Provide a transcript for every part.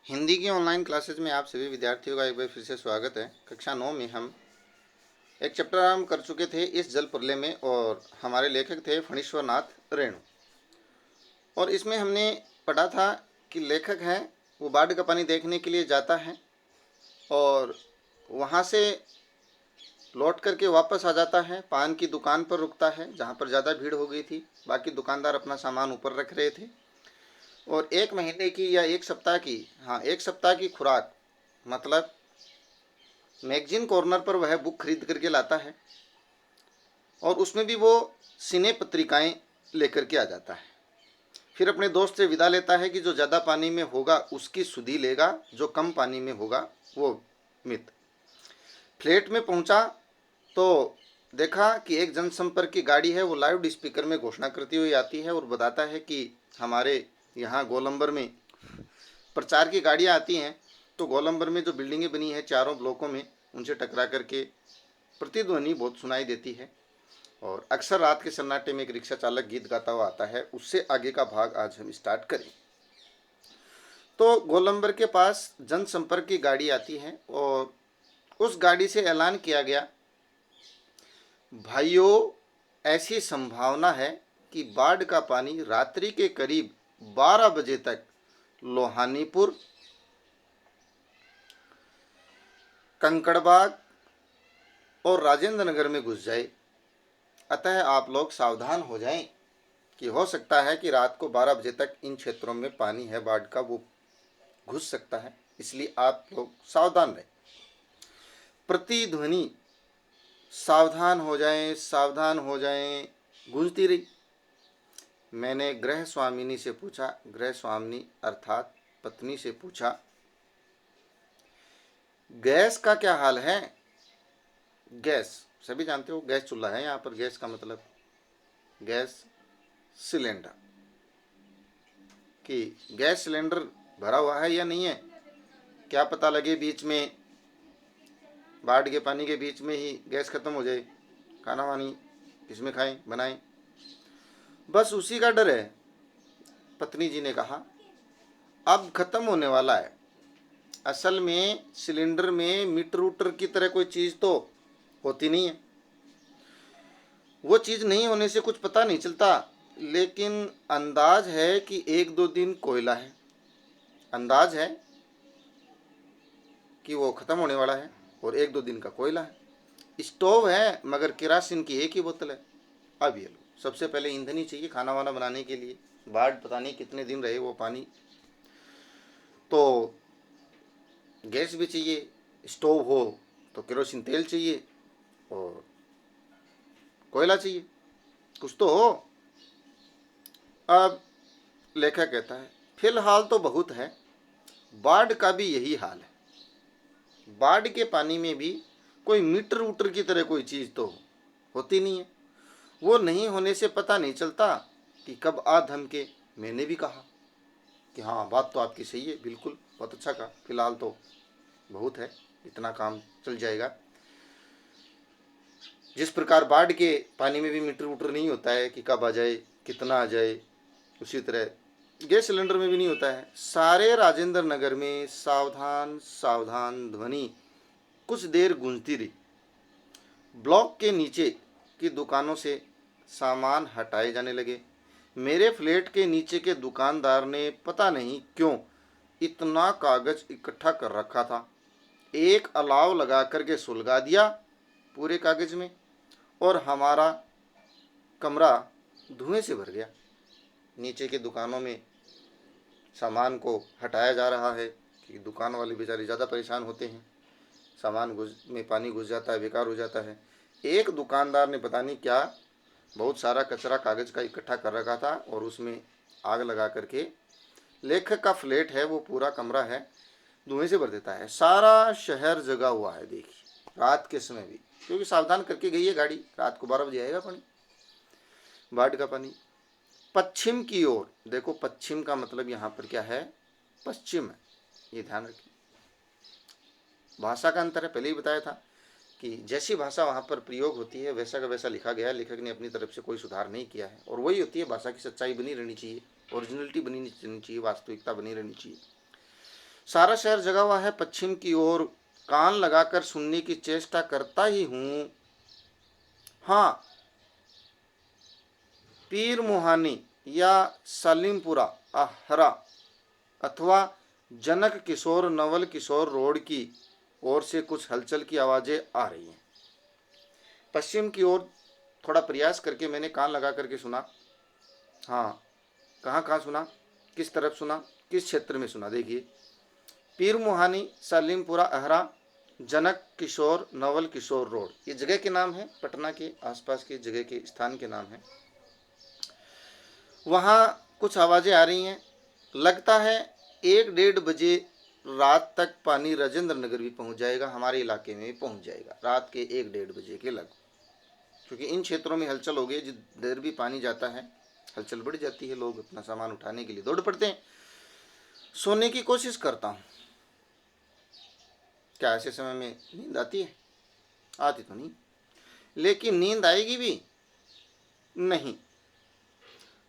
हिंदी की online classes में आप सभी विद्यार्थियों का एक बार फिर से स्वागत है। कक्षा 9 में हम एक चैप्टर आरंभ कर चुके थे इस जल प्रलय में, और हमारे लेखक थे फणीश्वर नाथ रेणु। और इसमें हमने पढ़ा था कि लेखक है वो बाढ़ का पानी देखने के लिए जाता है और वहाँ से लौट करके वापस आ जाता है। पान की दुकान पर रुकता है जहाँ पर ज़्यादा भीड़ हो गई थी। बाकी दुकानदार अपना सामान ऊपर रख रहे थे और एक महीने की या एक सप्ताह की, हाँ, एक सप्ताह की खुराक मतलब मैगजीन कॉर्नर पर वह बुक खरीद करके लाता है और उसमें भी वो सिने पत्रिकाएं लेकर के आ जाता है। फिर अपने दोस्त से विदा लेता है कि जो ज़्यादा पानी में होगा उसकी सुधि लेगा, जो कम पानी में होगा वो मित। फ्लैट में पहुंचा तो देखा कि एक जनसंपर्क की गाड़ी है, वो लाउड स्पीकर में घोषणा करती हुई आती है और बताता है कि हमारे यहाँ गोलंबर में प्रचार की गाड़ियाँ आती हैं। तो गोलंबर में जो बिल्डिंगें बनी हैं चारों ब्लॉकों में, उनसे टकरा करके प्रतिध्वनि बहुत सुनाई देती है। और अक्सर रात के सन्नाटे में एक रिक्शा चालक गीत गाता हुआ आता है। उससे आगे का भाग आज हम स्टार्ट करें। तो गोलंबर के पास जनसंपर्क की गाड़ी आती है और उस गाड़ी से ऐलान किया गया, भाइयों, ऐसी संभावना है कि बाढ़ का पानी रात्रि के करीब 12 बजे तक लोहानीपुर, कंकड़बाग और राजेंद्र नगर में घुस जाए। अतः आप लोग सावधान हो जाएं कि हो सकता है कि रात को 12 बजे तक इन क्षेत्रों में पानी है बाढ़ का, वो घुस सकता है, इसलिए आप लोग सावधान रहें। प्रतिध्वनि सावधान हो जाएं, सावधान हो जाएं गूंजती रही। मैंने गृह स्वामिनी से पूछा, गृह स्वामिनी अर्थात पत्नी से पूछा, गैस का क्या हाल है? गैस सभी जानते हो, गैस चूल्हा है यहाँ पर। गैस का मतलब गैस सिलेंडर, कि गैस सिलेंडर भरा हुआ है या नहीं है। क्या पता लगे बीच में, बाढ़ के पानी के बीच में ही गैस खत्म हो जाए, खाना वानी किसमें खाएं बनाएं, बस उसी का डर है। पत्नी जी ने कहा, अब खत्म होने वाला है। असल में सिलेंडर में मीटर वूटर की तरह कोई चीज़ तो होती नहीं है। वो चीज़ नहीं होने से कुछ पता नहीं चलता, लेकिन अंदाज है कि 1-2 दिन कोयला है। अंदाज है कि वो ख़त्म होने वाला है और 1-2 दिन का कोयला है। स्टोव है मगर केरासिन की एक ही बोतल है। अब ये लो, सबसे पहले ईंधन ही चाहिए खाना वाना बनाने के लिए। बाढ़ पता नहीं कितने दिन रहे वो पानी, तो गैस भी चाहिए, स्टोव हो तो केरोसिन तेल चाहिए और कोयला चाहिए, कुछ तो हो। अब लेखक कहता है, फिलहाल तो बहुत है, बाढ़ का भी यही हाल है। बाढ़ के पानी में भी कोई मीटर वूटर की तरह कोई चीज़ तो होती नहीं है। वो नहीं होने से पता नहीं चलता कि कब आ धमके। मैंने भी कहा कि हाँ, बात तो आपकी सही है, बिल्कुल बहुत अच्छा कहा, फिलहाल तो बहुत है, इतना काम चल जाएगा। जिस प्रकार बाढ़ के पानी में भी मीटर वूटर नहीं होता है कि कब आ जाए कितना आ जाए, उसी तरह गैस सिलेंडर में भी नहीं होता है। सारे राजेंद्र नगर में सावधान सावधान ध्वनि कुछ देर गूंजती रही। ब्लॉक के नीचे की दुकानों से सामान हटाए जाने लगे। मेरे फ्लैट के नीचे के दुकानदार ने पता नहीं क्यों इतना कागज इकट्ठा कर रखा था। एक अलाव लगा करके सुलगा दिया पूरे कागज में और हमारा कमरा धुएं से भर गया। नीचे की दुकानों में सामान को हटाया जा रहा है कि दुकान वाले बेचारे ज़्यादा परेशान होते हैं। सामान में पानी घुस जाता है, बेकार हो जाता है। एक दुकानदार ने पता नहीं क्या बहुत सारा कचरा कागज़ का इकट्ठा कर रखा था और उसमें आग लगा करके लेखक का फ्लैट है, वो पूरा कमरा है, धुएं से भर देता है। सारा शहर जगा हुआ है, देखिए रात के समय भी, क्योंकि सावधान करके गई है गाड़ी। रात को 12 बजे आएगा पानी, बाढ़ का पानी। पश्चिम की ओर देखो, पश्चिम का मतलब यहाँ पर क्या है, पश्चिम है, ये ध्यान रखिए। भाषा का अंतर है, पहले ही बताया था कि जैसी भाषा वहाँ पर प्रयोग होती है वैसा का वैसा लिखा गया है। लेखक ने अपनी तरफ से कोई सुधार नहीं किया है और वही होती है, भाषा की सच्चाई बनी रहनी चाहिए, ओरिजिनलिटी बनी रहनी चाहिए, वास्तविकता बनी रहनी चाहिए। सारा शहर जगा हुआ है पश्चिम की ओर, कान लगाकर सुनने की चेष्टा करता ही हूँ। हाँ, पीर मुहानी या सलीमपुरा आहरा अथवा जनक किशोर नवल किशोर रोड की ओर से कुछ हलचल की आवाज़ें आ रही हैं। पश्चिम की ओर थोड़ा प्रयास करके मैंने कान लगा करके सुना। हाँ, कहाँ कहाँ सुना, किस तरफ सुना, किस क्षेत्र में सुना? देखिए, पीर मुहानी, सलीमपुरा अहरा, जनक किशोर नवल किशोर रोड, ये जगह के नाम है, पटना के आसपास के जगह के स्थान के नाम है। वहाँ कुछ आवाज़ें आ रही हैं। लगता है 1-1:30 बजे रात तक पानी राजेंद्र नगर भी पहुँच जाएगा, हमारे इलाके में भी पहुँच जाएगा रात के 1-1:30 बजे के लगभग, क्योंकि इन क्षेत्रों में हलचल हो गई। जिस देर भी पानी जाता है हलचल बढ़ जाती है, लोग अपना सामान उठाने के लिए दौड़ पड़ते हैं। सोने की कोशिश करता हूँ। क्या ऐसे समय में नींद आती है? आती तो नहीं, लेकिन नींद आएगी भी नहीं।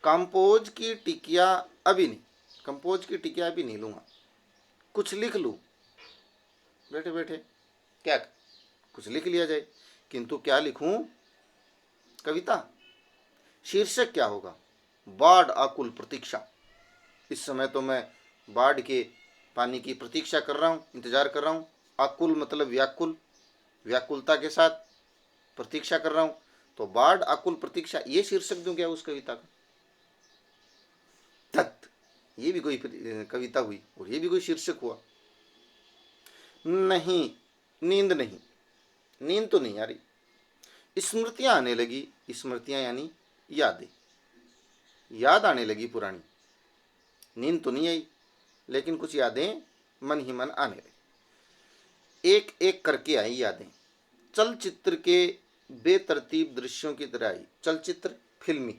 कंपोज की टिकिया अभी नहीं, कंपोज की टिकिया अभी नहीं लूँगा, कुछ लिख लूँ बैठे बैठे, क्या कुछ लिख लिया जाए। किंतु क्या लिखूँ? कविता? शीर्षक क्या होगा? बाढ़ आकुल प्रतीक्षा। इस समय तो मैं बाढ़ के पानी की प्रतीक्षा कर रहा हूँ, इंतजार कर रहा हूँ। आकुल मतलब व्याकुल, व्याकुलता के साथ प्रतीक्षा कर रहा हूँ। तो बाढ़ आकुल प्रतीक्षा, ये शीर्षक दूं क्या उस कविता का? तत्, ये भी कोई कविता हुई और ये भी कोई शीर्षक हुआ? नहीं, नींद नहीं, नींद तो नहीं आ रही। स्मृतियां आने लगी, स्मृतियां यानी यादें, याद आने लगी पुरानी। नींद तो नहीं आई, लेकिन कुछ यादें मन ही मन आने लगी। एक एक करके आई यादें, चलचित्र के बेतरतीब दृश्यों की तरह आई। चलचित्र, फिल्मी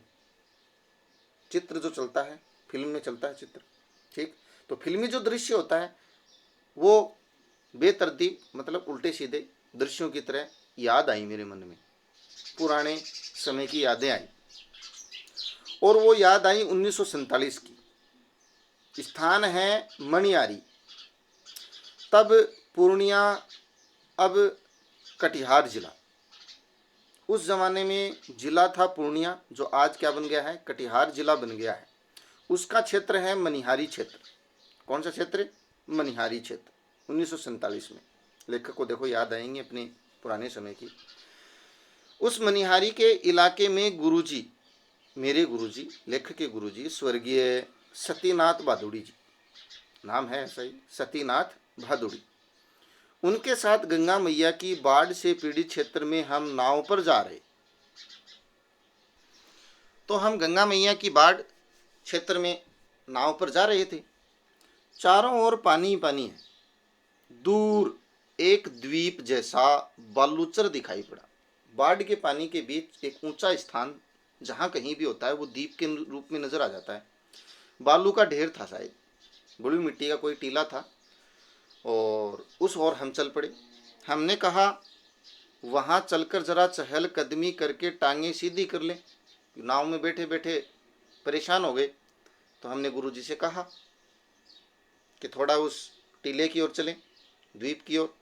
चित्र जो चलता है, फिल्म में चलता है चित्र, ठीक? तो फिल्मी जो दृश्य होता है वो बेतरतीब मतलब उल्टे सीधे दृश्यों की तरह याद आई मेरे मन में, पुराने समय की यादें आई। और वो याद आई 1947 की। स्थान है मणियारी, तब पूर्णिया, अब कटिहार जिला। उस जमाने में जिला था पूर्णिया, जो आज क्या बन गया है? कटिहार जिला बन गया है। उसका क्षेत्र है मनिहारी क्षेत्र। कौन सा क्षेत्र? मनिहारी क्षेत्र। 1947 में लेखक को देखो याद आएंगे अपने पुराने समय की। उस मनिहारी के इलाके में गुरुजी, मेरे गुरुजी, लेखक के गुरुजी स्वर्गीय सतीनाथ भादुड़ी जी, नाम है ऐसा ही, सतीनाथ भादुड़ी। उनके साथ गंगा मैया की बाढ़ से पीड़ित क्षेत्र में हम नाव पर जा रहे। तो हम गंगा मैया की बाढ़ क्षेत्र में नाव पर जा रहे थे। चारों ओर पानी पानी है। दूर एक द्वीप जैसा बालूचर दिखाई पड़ा। बाढ़ के पानी के बीच एक ऊंचा स्थान जहाँ कहीं भी होता है वो द्वीप के रूप में नजर आ जाता है। बालू का ढेर था, शायद बड़ी मिट्टी का कोई टीला था, और उस ओर हम चल पड़े। हमने कहा वहाँ चलकर जरा चहल कदमी करके टांगें सीधी कर लें, नाव में बैठे बैठे परेशान हो गए। तो हमने गुरुजी से कहा कि थोड़ा उस टीले की ओर चलें, द्वीप की ओर,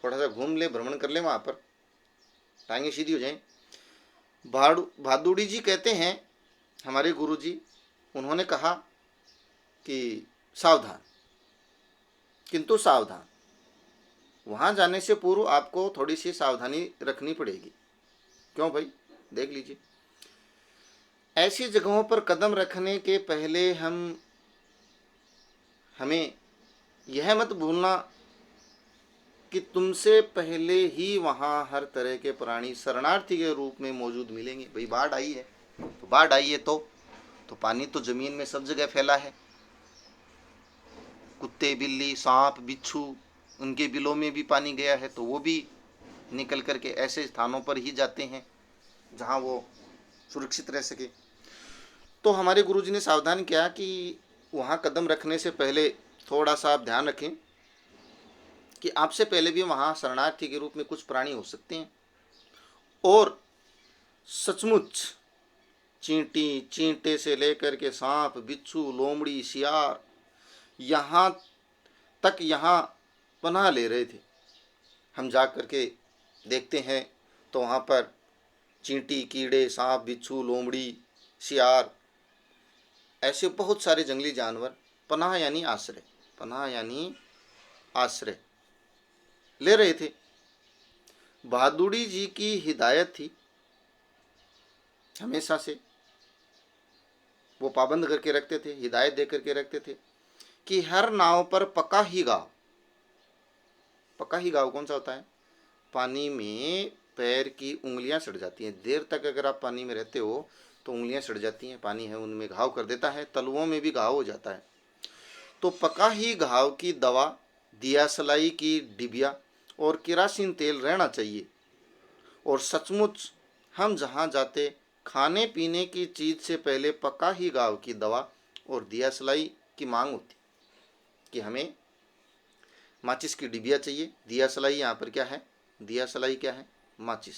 थोड़ा सा घूम ले, भ्रमण कर ले, वहाँ पर टांगें सीधी हो जाएं। भादुड़ी जी कहते हैं, हमारे गुरुजी, उन्होंने कहा कि सावधान, किंतु सावधान, वहाँ जाने से पूर्व आपको थोड़ी सी सावधानी रखनी पड़ेगी। क्यों भाई? देख लीजिए, ऐसी जगहों पर कदम रखने के पहले हमें यह मत भूलना कि तुमसे पहले ही वहाँ हर तरह के प्राणी शरणार्थी के रूप में मौजूद मिलेंगे। भाई बाढ़ आई है तो बाढ़ आई है तो पानी तो जमीन में सब जगह फैला है। कुत्ते, बिल्ली, सांप, बिच्छू, उनके बिलों में भी पानी गया है, तो वो भी निकल करके ऐसे स्थानों पर ही जाते हैं जहाँ वो सुरक्षित रह सके। तो हमारे गुरुजी ने सावधान किया कि वहाँ कदम रखने से पहले थोड़ा सा आप ध्यान रखें कि आपसे पहले भी वहाँ शरणार्थी के रूप में कुछ प्राणी हो सकते हैं। और सचमुच चींटे से लेकर के सांप, बिच्छू, लोमड़ी, सियार, यहाँ तक यहाँ पनाह ले रहे थे। हम जा कर के देखते हैं तो वहाँ पर चींटी, कीड़े, सांप, बिच्छू, लोमड़ी, सियार, ऐसे बहुत सारे जंगली जानवर पनाह यानी आश्रय, पनाह यानी आश्रय ले रहे थे। बहादुरी जी की हिदायत थी, हमेशा से वो पाबंद करके रखते थे, हिदायत दे करके रखते थे कि हर नाव पर पका ही गाव। पका ही गाव कौन सा होता है? पानी में पैर की उंगलियां सड़ जाती हैं, देर तक अगर आप पानी में रहते हो तो उंगलियां सड़ जाती हैं, पानी है उनमें घाव कर देता है, तलवों में भी घाव हो जाता है। तो पका ही घाव की दवा, दियासलाई की डिबिया और केरासिन तेल रहना चाहिए। और सचमुच हम जहाँ जाते, खाने पीने की चीज़ से पहले पका ही घाव की दवा और दियासलाई की मांग होती कि हमें माचिस की डिबिया चाहिए। दियासलाई यहाँ पर क्या है? दियासलाई क्या है? माचिस।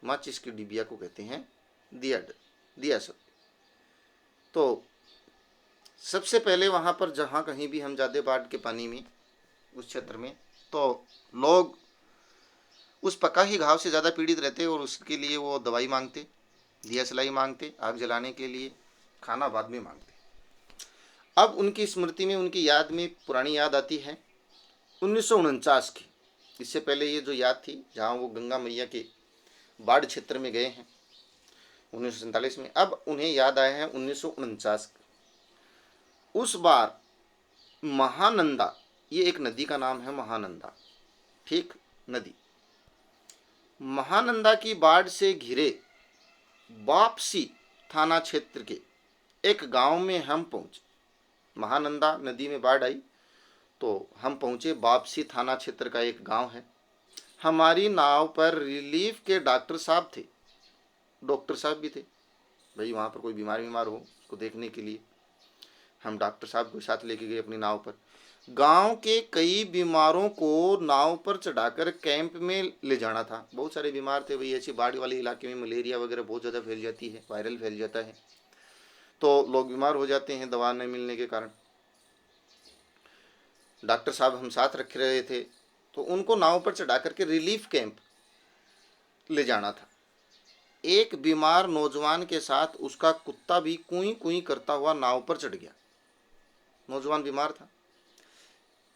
माचिस की डिबिया को कहते हैं दियासलाई। तो सबसे पहले वहाँ पर जहाँ कहीं भी हम जाते बाढ़ के पानी में, उस क्षेत्र में, तो लोग उस पका ही घाव से ज़्यादा पीड़ित रहते और उसके लिए वो दवाई मांगते, दियासलाई मांगते आग जलाने के लिए, खाना बाद में मांगते। अब उनकी स्मृति में, उनकी याद में पुरानी याद आती है 1949 की। इससे पहले ये जो याद थी, जहाँ वो गंगा मैया के बाढ़ क्षेत्र में गए हैं 1947 में, अब उन्हें याद आया है 1949। उस बार महानंदा, ये एक नदी का नाम है महानंदा, ठीक, नदी। महानंदा की बाढ़ से घिरे वापसी थाना क्षेत्र के एक गांव में हम पहुंचे। महानंदा नदी में बाढ़ आई तो हम पहुंचे, वापसी थाना क्षेत्र का एक गांव है। हमारी नाव पर रिलीफ के डॉक्टर साहब थे, डॉक्टर साहब भी थे भाई, वहाँ पर कोई बीमार हो उसको देखने के लिए हम डॉक्टर साहब को साथ लेके गए अपनी नाव पर। गांव के कई बीमारों को नाव पर चढ़ाकर कैंप में ले जाना था। बहुत सारे बीमार थे भाई, ऐसी बाढ़ वाले इलाके में मलेरिया वगैरह बहुत ज़्यादा फैल जाती है, वायरल फैल जाता है, तो लोग बीमार हो जाते हैं दवा नहीं मिलने के कारण। डॉक्टर साहब हम साथ रख रहे थे, तो उनको नाव पर चढ़ा करके रिलीफ कैंप ले जाना था। एक बीमार नौजवान के साथ उसका कुत्ता भी कुई कुई करता हुआ नाव पर चढ़ गया। नौजवान बीमार था,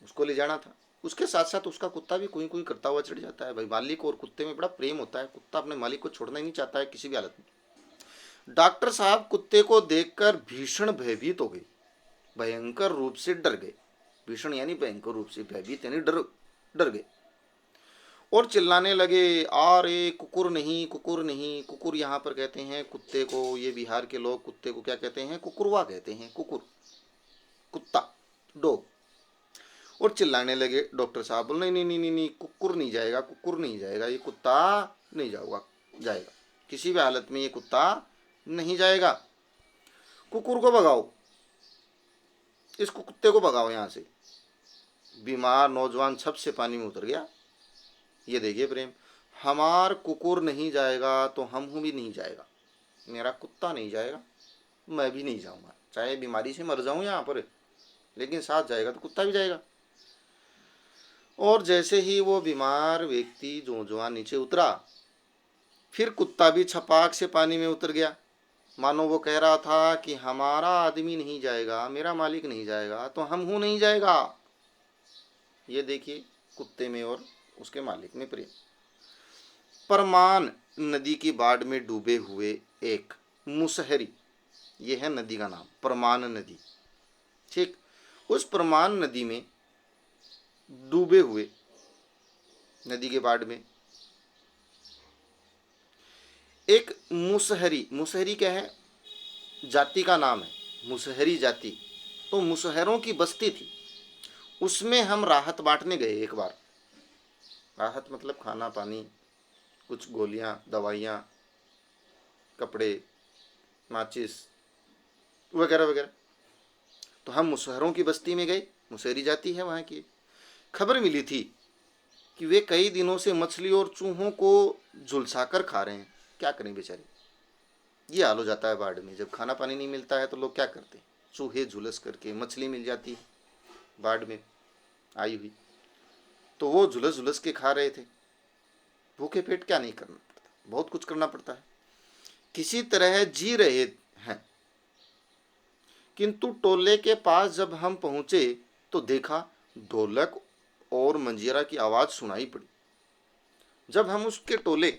उसको ले जाना था, उसके साथ साथ उसका कुत्ता भी कुई कुई करता हुआ चढ़ जाता है। भाई मालिक और कुत्ते में बड़ा प्रेम होता है, कुत्ता अपने मालिक को छोड़ना ही नहीं चाहता है किसी भी हालत में। डॉक्टर साहब कुत्ते को देखकर भीषण भयभीत हो गए, भयंकर रूप से डर गए। भीषण यानी भयंकर रूप से, भयभीत यानी डर गए और चिल्लाने लगे, अरे कुकुर नहीं, कुकुर नहीं। कुकुर यहाँ पर कहते हैं कुत्ते को, ये बिहार के लोग कुत्ते को क्या कहते हैं? कुकुरवा कहते हैं, कुकुर, कुत्ता, डॉग। और चिल्लाने लगे। डॉक्टर साहब बोले नहीं नहीं नहीं नहीं, कुकुर नहीं जाएगा, कुकुर नहीं जाएगा, ये कुत्ता नहीं जाएगा, किसी भी हालत में ये कुत्ता नहीं जाएगा। कुकुर को भगाओ, इसको, कुत्ते को भगाओ यहाँ से। बीमार नौजवान छप से पानी में उतर गया। ये देखिए प्रेम, हमार कुकुर नहीं जाएगा तो हम भी नहीं जाएगा, मेरा कुत्ता नहीं जाएगा, मैं भी नहीं जाऊँगा, चाहे बीमारी से मर जाऊँ यहाँ पर, लेकिन साथ जाएगा तो कुत्ता भी जाएगा। और जैसे ही वो बीमार व्यक्ति नौजवान नीचे उतरा, फिर कुत्ता भी छपाक से पानी में उतर गया, मानो वो कह रहा था कि हमारा आदमी नहीं जाएगा, मेरा मालिक नहीं जाएगा तो हम नहीं जाएगा। ये देखिए कुत्ते में और उसके मालिक में प्रेम। परमान नदी की बाढ़ में डूबे हुए एक मुसहरी, ये है नदी का नाम, परमान नदी, ठीक। उस परमान नदी में डूबे हुए, नदी के बाढ़ में एक मुसहरी, मुसहरी क्या है? जाति का नाम है, मुसहरी जाति। तो मुसहरों की बस्ती थी, उसमें हम राहत बांटने गए एक बार। राहत मतलब खाना पानी, कुछ गोलियां, दवाइयाँ, कपड़े, माचिस वगैरह वगैरह। तो हम मुसहरों की बस्ती में गए, मुसहरी जाति है वहाँ की। खबर मिली थी कि वे कई दिनों से मछली और चूहों को झुलसा कर खा रहे हैं। क्या करें बेचारे, ये हाल हो जाता है बाढ़ में, जब खाना पानी नहीं मिलता है तो लोग क्या करते हैं? चूहे झुलस करके, मछली मिल जाती है बाढ़ में, आई हुई, तो वो झुलस झुलस के खा रहे थे। भूखे पेट क्या नहीं करना पड़ता, बहुत कुछ करना पड़ता है, किसी तरह जी रहे हैं। किंतु टोले के पास जब हम पहुंचे तो देखा ढोलक और मंजीरा की आवाज सुनाई पड़ी। जब हम उसके टोले,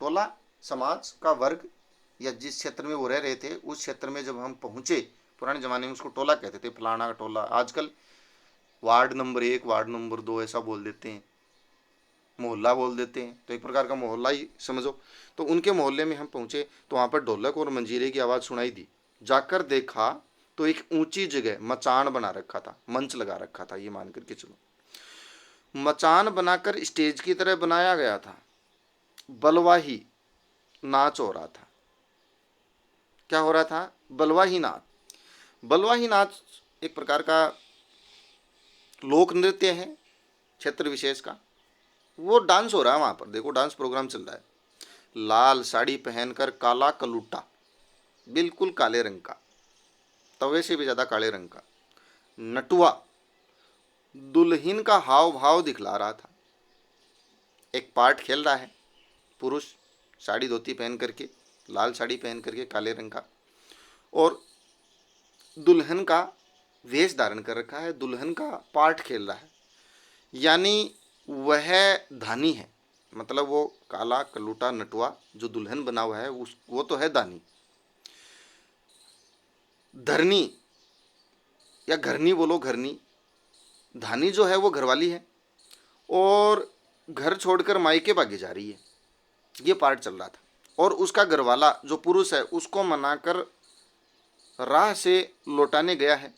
टोला समाज का वर्ग या जिस क्षेत्र में वो रह रहे थे उस क्षेत्र में जब हम पहुंचे, पुराने जमाने में उसको टोला कहते थे, फलाना का टोला। आजकल वार्ड नंबर 1, वार्ड नंबर 2 ऐसा बोल देते हैं, मोहल्ला बोल देते हैं, तो एक प्रकार का मोहल्ला ही समझो। तो उनके मोहल्ले में हम पहुंचे तो वहां पर ढोलक और मंजीरे की आवाज़ सुनाई दी। जाकर देखा तो एक ऊंची जगह मचान बना रखा था, मंच लगा रखा था, ये मान करके चलो, मचान बनाकर स्टेज की तरह बनाया गया था। बलवाही नाच हो रहा था। क्या हो रहा था? बलवाही नाच। बलवाही नाच एक प्रकार का लोक नृत्य है क्षेत्र विशेष का। वो डांस हो रहा है वहां पर, देखो डांस प्रोग्राम चल रहा है। लाल साड़ी पहनकर काला कलूटा, बिल्कुल काले रंग का, तवे से भी ज्यादा काले रंग का नटुआ दुल्हन का हाव भाव दिखला रहा था। एक पार्ट खेल रहा है पुरुष, साड़ी धोती पहन करके, लाल साड़ी पहन करके काले रंग का, और दुल्हन का वेश धारण कर रखा है, दुल्हन का पार्ट खेल रहा है। यानी वह धानी है, मतलब वो काला कलूटा नटुआ जो दुल्हन बना हुआ है उस वो तो है दानी। धरनी या घरनी बोलो, घरनी, धानी जो है वो घरवाली है और घर छोड़कर मायके भागी जा रही है, ये पार्ट चल रहा था। और उसका घरवाला जो पुरुष है उसको मनाकर राह से लौटाने गया है,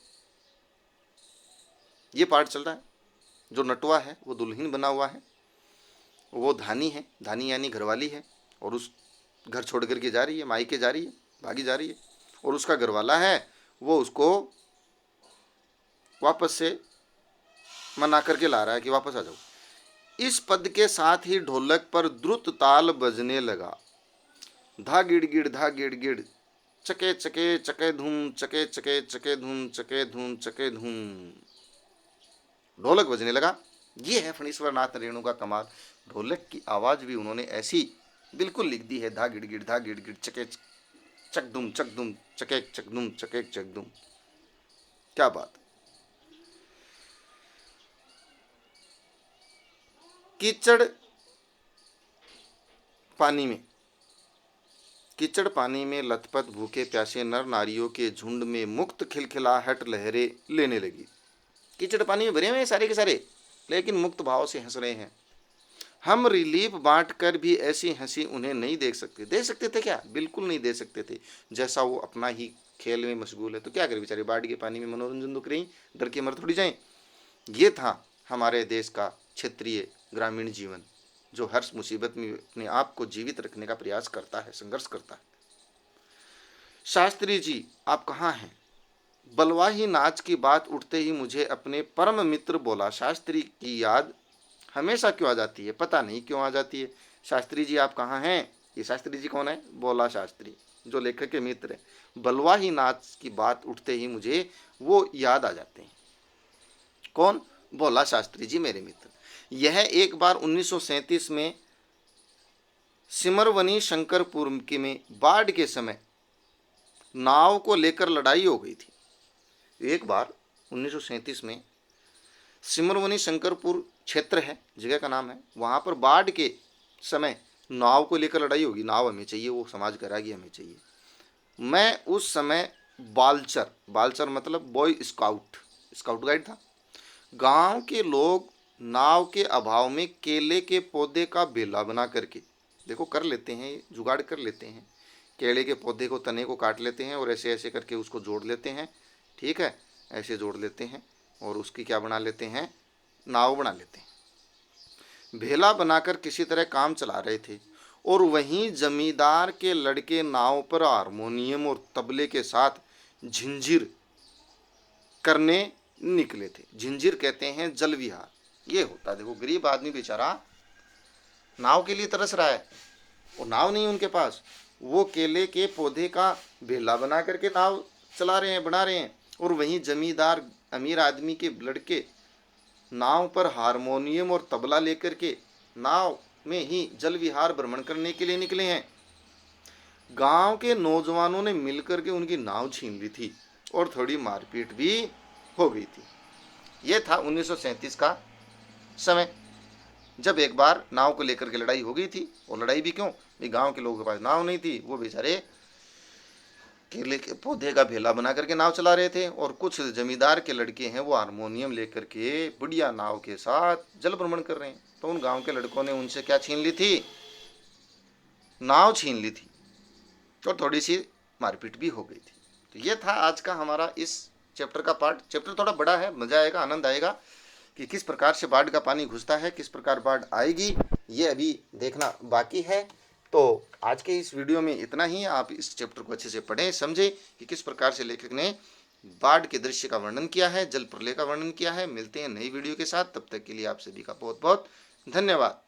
ये पार्ट चल रहा है। जो नटुआ है वो दुल्हन बना हुआ है, वो धानी है, धानी यानी घरवाली है, और उस घर छोड़ करके जा रही है, मायके जा रही है, भागी जा रही है। और उसका घरवाला है वो उसको वापस से मना करके ला रहा है कि वापस आ जाओ। इस पद के साथ ही ढोलक पर द्रुत ताल बजने लगा। धा गिड़ गिड़ धा गिड़ गिड़, चके चके चके धूम, चके चके चके धूम, चके धूम चके धूम, ढोलक बजने लगा। ये है फणीश्वर नाथ रेणु का कमाल। ढोलक की आवाज भी उन्होंने ऐसी बिल्कुल लिख दी है, धा गिड़ गिड़ धा गिड़ गिड़, चके चक दुम चक दुम, चके चक दुम चके चक दुम। क्या बात। कीचड़ पानी में, कीचड़ पानी में लथपथ भूखे प्यासे नर नारियों के झुंड में मुक्त खिलखिलाहट लहरें लेने लगी। कीचड़ पानी में भरे हुए हैं सारे के सारे, लेकिन मुक्त भाव से हंस रहे हैं। हम रिलीफ बांट कर भी ऐसी हंसी उन्हें नहीं देख सकते। दे सकते थे क्या? बिल्कुल नहीं दे सकते थे। जैसा वो अपना ही खेल में मशगूल है तो क्या करे बेचारे, बाढ़ के पानी में मनोरंजन तो करें, डर के मर थोड़ी जाएं। ये था हमारे देश का क्षेत्रीय ग्रामीण जीवन, जो हर मुसीबत में अपने आप को जीवित रखने का प्रयास करता है, संघर्ष करता है। शास्त्री जी आप कहाँ हैं? बलवाही नाच की बात उठते ही मुझे अपने परम मित्र बोला शास्त्री की याद हमेशा क्यों आ जाती है, पता नहीं क्यों आ जाती है। शास्त्री जी आप कहाँ हैं? ये शास्त्री जी कौन है? बोला शास्त्री, जो लेखक के मित्र है। बलवाही नाच की बात उठते ही मुझे वो याद आ जाते हैं। कौन? बोला शास्त्री जी मेरे मित्र। यह एक बार 1937 में सिमरवनी शंकरपुर के में बाढ़ के समय नाव को लेकर लड़ाई हो गई थी। एक बार 1937 में सिमरवनी शंकरपुर क्षेत्र है, जगह का नाम है, वहाँ पर बाढ़ के समय नाव को लेकर लड़ाई होगी। नाव हमें चाहिए, वो समाज कराएगी, हमें चाहिए। मैं उस समय बालचर, बालचर मतलब बॉय स्काउट, स्काउट गाइड था। गांव के लोग नाव के अभाव में केले के पौधे का बेला बना करके, देखो कर लेते हैं, जुगाड़ कर लेते हैं, केले के पौधे को, तने को काट लेते हैं और ऐसे ऐसे करके उसको जोड़ लेते हैं, ठीक है, ऐसे जोड़ लेते हैं और उसकी क्या बना लेते हैं, नाव बना लेते हैं। भेला बनाकर किसी तरह काम चला रहे थे और वहीं जमींदार के लड़के नाव पर हारमोनियम और तबले के साथ झिंझिर करने निकले थे। झिंझिर कहते हैं जल विहार। ये होता, देखो गरीब आदमी बेचारा नाव के लिए तरस रहा है और नाव नहीं उनके पास, वो केले के पौधे का भेला बना करके नाव चला रहे हैं, बना रहे हैं, और वहीं जमींदार अमीर आदमी के लड़के नाव पर हारमोनियम और तबला लेकर के नाव में ही जल विहार भ्रमण करने के लिए निकले हैं। गांव के नौजवानों ने मिलकर के उनकी नाव छीन ली थी और थोड़ी मारपीट भी हो गई थी। यह था 1937 का समय, जब एक बार नाव को लेकर के लड़ाई हो गई थी। और लड़ाई भी क्यों, भाई गांव के लोगों के पास नाव नहीं थी, वो बेचारे केले के पौधे का भेला बना करके नाव चला रहे थे, और कुछ जमींदार के लड़के हैं वो हारमोनियम लेकर के बढ़िया नाव के साथ जल भ्रमण कर रहे हैं। तो उन गांव के लड़कों ने उनसे क्या छीन ली थी, नाव छीन ली थी, और थोड़ी सी मारपीट भी हो गई थी। तो ये था आज का हमारा इस चैप्टर का पार्ट। चैप्टर थोड़ा बड़ा है, मजा आएगा, आनंद आएगा कि किस प्रकार से बाढ़ का पानी घुसता है, किस प्रकार बाढ़ आएगी, ये अभी देखना बाकी है। तो आज के इस वीडियो में इतना ही। आप इस चैप्टर को अच्छे से पढ़ें, समझें कि किस प्रकार से लेखक ने बाढ़ के दृश्य का वर्णन किया है, जल प्रलय का वर्णन किया है। मिलते हैं नई वीडियो के साथ, तब तक के लिए आप सभी का बहुत बहुत धन्यवाद।